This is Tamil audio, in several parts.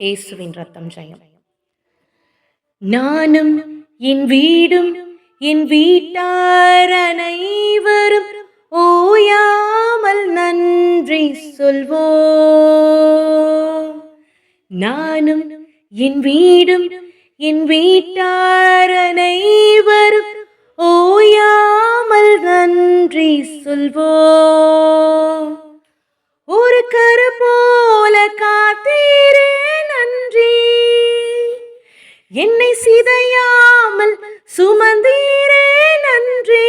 இயேசுவின் ரத்தம் ஜெயம். நானும் என் வீடும் என் வீட்டார் அனைவரும் ஓயாமல் நன்றி சொல்வோம். நானும் என் வீடும் என் வீட்டார் அனைவரும் ஓயாமல் நன்றி சொல்வோம். ஒரு கரு போல காத்தீரே நன்றி, என்னை சிதையாமல் சுமந்தீரே நன்றி.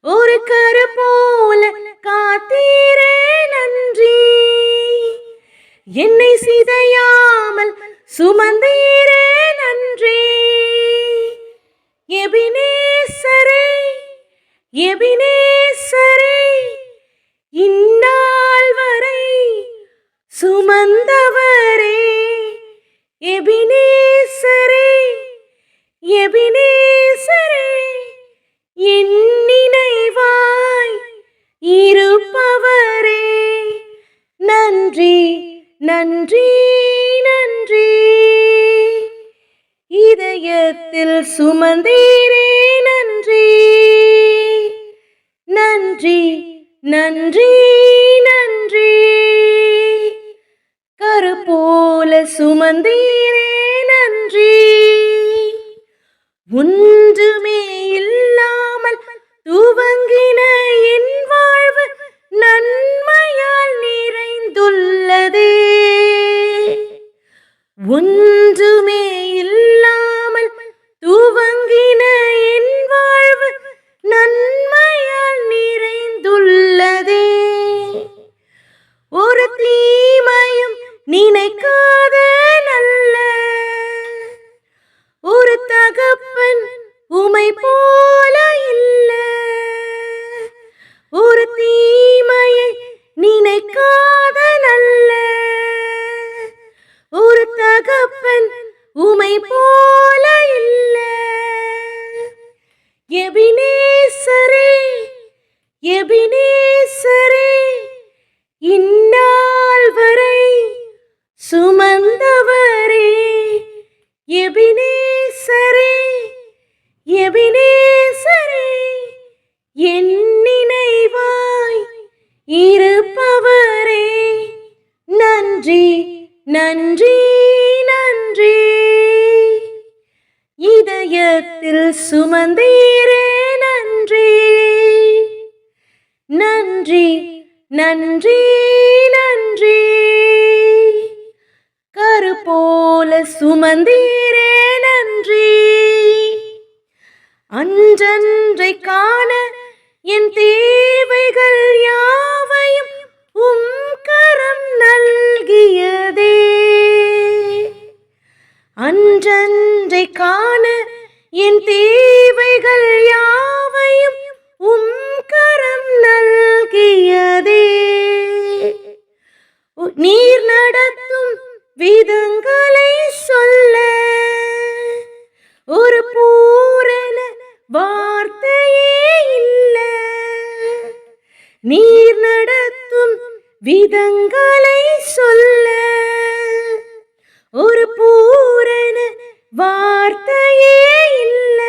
ஒரு கரு போல காத்தீரே நன்றி, என்னை சிதையாமல் சுமந்தீரே நன்றி. எபினேசரே எபினேசரே, இந்நாள் வரை சுமந்தவரே. எபினேசரே எபினேசரே, என் நினைவாய் இருப்பவரே. நன்றி நன்றி நன்றி. இதயத்தில் சுமந்தீரே நன்றி. நன்றி நன்றி நன்றி. கரு போல சுமந்தீரே நன்றி. ஒன்றுமே இல்லாமல் துவங்கின என் வாழ்வு நன்மையால் நிறைந்துள்ளதே. ஒன்றுமே இல்லாமல் துவங்கின என் வாழ்வு நன்மையால் நிறைந்துள்ளதே. ஒரு தீமையும் நினைக்காத நல்ல ஒரு தகப்பன் உமை போல இல்ல. ஒரு தீமையை நினைக்காத நல்ல ஒரு தகப்பன் உமை போல இல்ல. எபினேசரே எபினேசரே, இந்நாள் வரை சுமந்தவரே. எபினேசரே எபினேசரே, என் நினைவாய் இருப்பவரே. நன்றி நன்றி நன்றி. இதயத்தில் சுமந்தீரே நன்றி. நன்றி நன்றி நன்றி. கரு போல சுமந்தீரே நன்றி. அன்றன்றை காண என் தேவைகள் யாவையும் உம் கரம் நல்கியதே. அன்றன்றை காண என் தேவைகள் யாவையும் உம் கரம் நல்கியதே. நீர் நடத்தும் விதங்களை சொல்ல ஒரு பூரண வார்த்தையே இல்ல. நீர் நடத்தும் விதங்களை சொல்ல ஒரு பூரண வார்த்தையே இல்ல.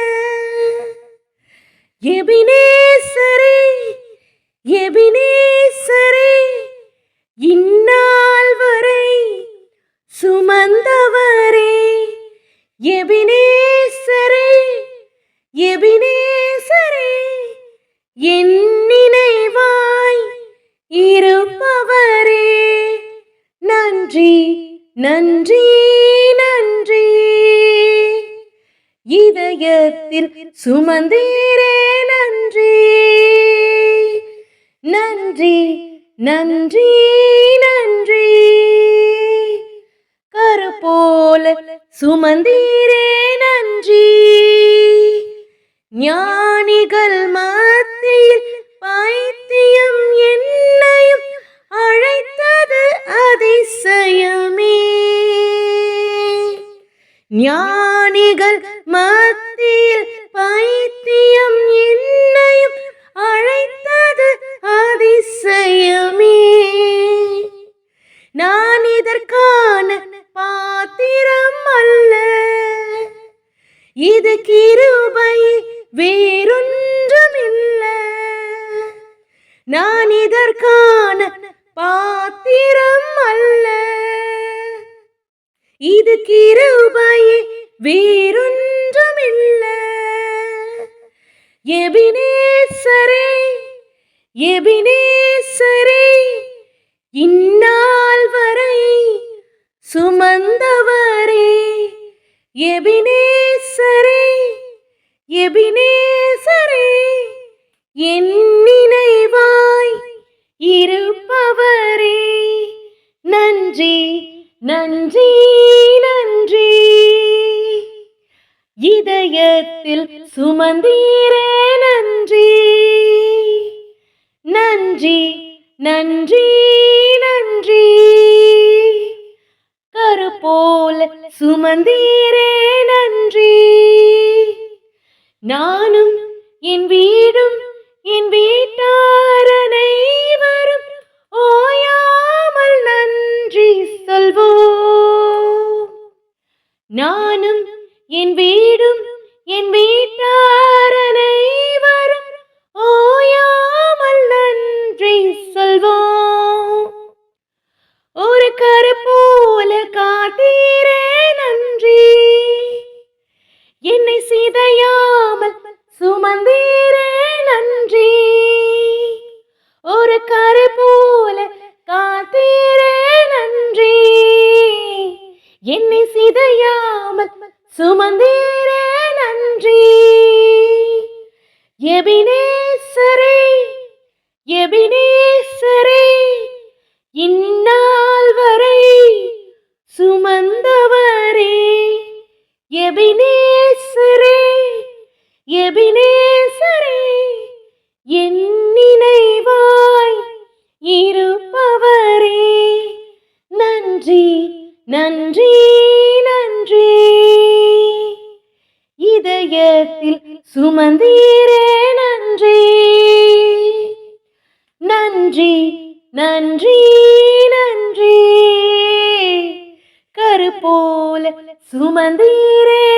எபினேசரே எபினேசரே, இந்நாள் வரை சுமந்தவரே. எபினேசரே எபினேசரே, என் நினைவாய் இருப்பவரே. நன்றி நன்றி நன்றி. இதயத்தில் சுமந்தீரே நன்றி. நன்றி நன்றி நன்றி. கரு போல சுமந்தீரே நன்றி. ஞானிகள் மத்தியில் பைத்தியம் என்னையும் அழைத்தது அதிசயமே. ஞானிகள் மத்தியில் பைத்தியம் என்னையும் அழைத்தது அதிசயமே. நான் இதற்கான இது கிருபை வேறொன்றுமில்ல. நான் இதற்கான பாத்திரம் அல்ல. இது கிருபை வேறொன்றுமில்ல. எபினேசரே எபினேசரே இந்நாள் வரை சுமந்தவரே. எபினேசரே எபினேசரே என் நினைவாய் இருப்பவரே. நன்றி நன்றி நன்றி. இதயத்தில் சுமந்தீரே நன்றி. நன்றி நன்றி நன்றி. கருப்போல சுமந்தீரே நன்றி. நானும் என் வீடும் என் வீட்டார் அனைவரும் ஓயாமல் நன்றி சொல்வோம். நானும் என் வீடும் என் வீட்டார் அனைவரும் ஓயாமல் நன்றி சொல்வோம். ஒரு கரு போல காத்தீரே நன்றி. என்னை சிதையாமல் சுமந்தீரே நன்றி. ஒரு கரு போல காத்தீரே நன்றி. என்னை சிதையாமல் சுமந்தீரே நன்றி. எபினேசரே எபினேசரே இந்நாள் வரை சுமந்தவரே. எபினேசரே எபினேசரே என் நினைவாய் இருப்பவரே. நன்றி நன்றி நன்றி. இதயத்தில் சுமந்தீரே நன்றி. நன்றி நன்றி நன்றி. கருப்போல சுமந்தீரே